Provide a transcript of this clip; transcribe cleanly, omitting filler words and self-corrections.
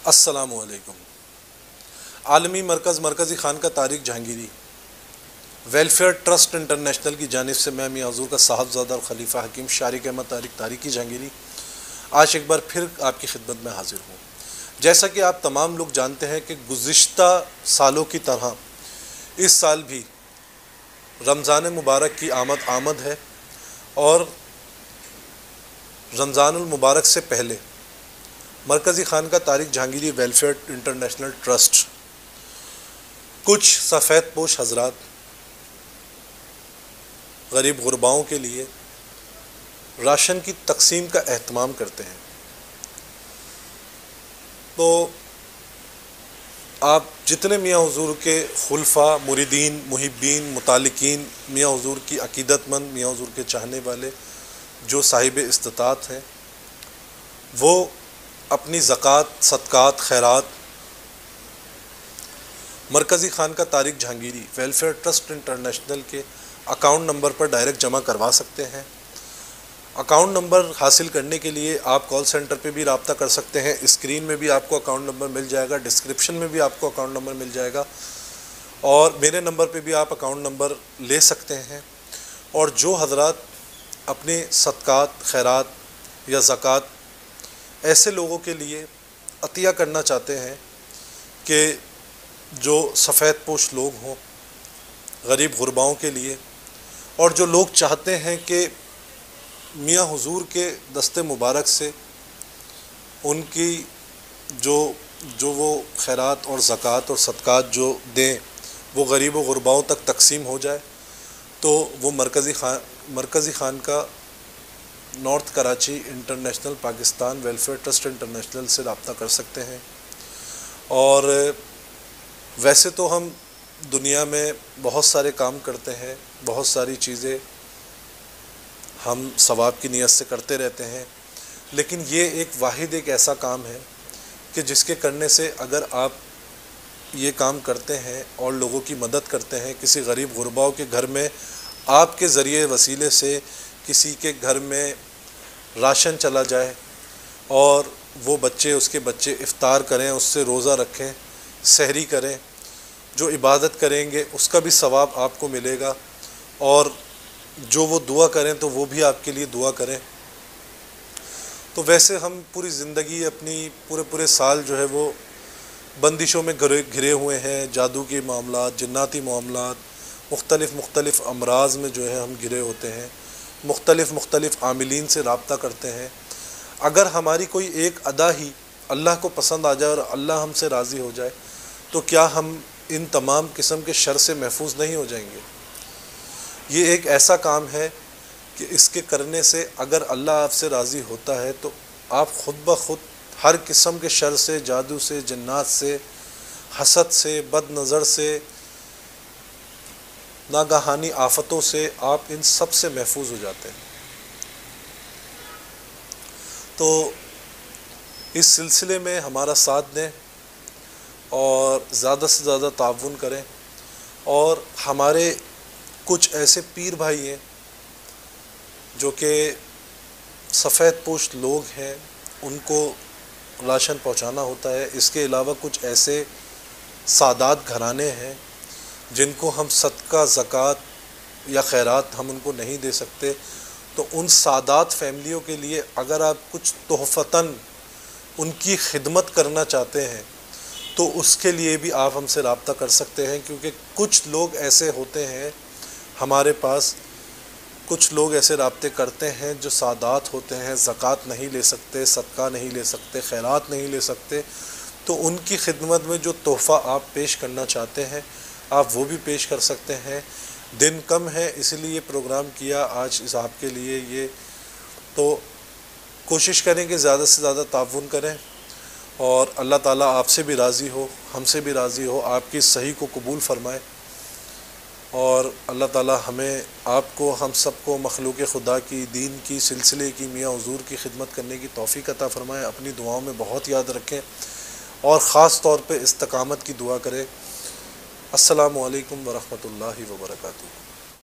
अस्सलामुअलैकुम। आलमी मरकज़ी खानका Tariq Jahangiri welfare trust international की जानिब से मैं मियां हुज़ूर का साहबज़ादा और खलीफा हकीम शारिक अहमद तारिकी जहांगीरी आज एक बार फिर आपकी खिदमत में हाजिर हूँ। जैसा कि आप तमाम लोग जानते हैं कि गुज़िश्ता सालों की तरह इस साल भी रमज़ान मुबारक की आमद है और रमज़ानुल मुबारक से पहले मरकज़ी खानका Tariq Jahangiri welfare international trust कुछ सफ़ेद पोश हज़रात गरीब गुरबाओं के लिए राशन की तकसीम का एहतमाम करते हैं। तो आप जितने मियाँ हुज़ूर के खुलफा, मुरीदीन, मुहिब्बीन, मुतालिकीन, मियाँ हुज़ूर की अक़ीदतमंद, मियाँ हुज़ूर के चाहने वाले जो साहिब इस्तिताअत हैं, वो अपनी ज़कात, सदक़ात, खैरात मरकज़ी खानका Tariq Jahangiri welfare trust international के अकाउंट नंबर पर डायरेक्ट जमा करवा सकते हैं। अकाउंट नंबर हासिल करने के लिए आप कॉल सेंटर पे भी रब्ता कर सकते हैं। स्क्रीन में भी आपको अकाउंट नंबर मिल जाएगा, डिस्क्रिप्शन में भी आपको अकाउंट नंबर मिल जाएगा और मेरे नंबर पे भी आप अकाउंट नंबर ले सकते हैं। और जो हज़रात अपने सदक़ात, खैरात या ज़कात ऐसे लोगों के लिए अतिया करना चाहते हैं कि जो सफ़ेद पोश लोग हों, गरीब गुरबाओं के लिए, और जो लोग चाहते हैं कि मियाँ हुज़ूर के दस्ते मुबारक से उनकी जो वो खैरात और ज़कात और सदक़ात जो दें वो गरीब व गुरबाओं तक तकसीम हो जाए, तो वो मरकज़ी खानका north Karachi international Pakistan welfare trust international से रब्ता कर सकते हैं। और वैसे तो हम दुनिया में बहुत सारे काम करते हैं, बहुत सारी चीज़ें हम सवाब की नीयत से करते रहते हैं, लेकिन ये एक ऐसा काम है कि जिसके करने से अगर आप ये काम करते हैं और लोगों की मदद करते हैं, किसी गरीब गुरबाओं के घर में आपके ज़रिए वसीले से किसी के घर में राशन चला जाए और वो उसके बच्चे इफ़्तार करें, उससे रोज़ा रखें, सहरी करें, जो इबादत करेंगे उसका भी सवाब आपको मिलेगा और जो वो दुआ करें तो वो भी आपके लिए दुआ करें। तो वैसे हम पूरी ज़िंदगी अपनी पूरे साल जो है वो बंदिशों में घिरे हुए हैं, जादू के मामलात, जिन्नाती मामलात, मुख्तलिफ़ अमराज़ में जो है हम घिरे होते हैं, मुख्तलिफ़ आमिलीन से रब्ता करते हैं। अगर हमारी कोई एक अदा ही अल्लाह को पसंद आ जाए और अल्लाह हमसे राज़ी हो जाए, तो क्या हम इन तमाम किस्म के शर से महफूज नहीं हो जाएंगे? ये एक ऐसा काम है कि इसके करने से अगर अल्लाह आपसे राज़ी होता है तो आप ख़ुद ब खुद हर किस्म के शर से, जादू से, जन्नात से, हसद से, बद नज़र से, नागहानी आफतों से आप इन सब से महफूज हो जाते हैं। तो इस सिलसिले में हमारा साथ दें और ज़्यादा से ज़्यादा ताउन करें। और हमारे कुछ ऐसे पीर भाई हैं जो कि सफ़ेद पोश लोग हैं, उनको राशन पहुंचाना होता है। इसके अलावा कुछ ऐसे सादात घराने हैं जिनको हम सदका, ज़कात या खैरात हम उनको नहीं दे सकते। तो उन सादात फैमिलियों के लिए अगर आप कुछ तोहफ़तन उनकी खिदमत करना चाहते हैं तो उसके लिए भी आप हमसे रब्ता कर सकते हैं, क्योंकि कुछ लोग ऐसे होते हैं हमारे पास, कुछ लोग ऐसे रब्ते करते हैं जो सादात होते हैं, ज़कात नहीं ले सकते, सदका नहीं ले सकते, खैरात नहीं ले सकते। तो उनकी खिदमत में जो तोहफ़ा आप पेश करना चाहते हैं आप वो भी पेश कर सकते हैं। दिन कम है इसलिए प्रोग्राम किया आज इस आपके लिए ये। तो कोशिश करें कि ज़्यादा से ज़्यादा ताउन करें और अल्लाह ताला आपसे भी राज़ी हो, हमसे भी राज़ी हो, आपकी सही को कबूल फ़रमाए और अल्लाह ताला हमें, आपको, हम सबको मखलूक़ खुदा की, दीन की, सिलसिले की, मियाँ हुज़ूर की खिदमत करने की तौफ़ीक़ अता फ़रमाए। अपनी दुआओं में बहुत याद रखें और ख़ास तौर पे इस्तिक़ामत की दुआ करें। अस्सलामु अलैकुम व रहमतुल्लाहि व बरकातुहू।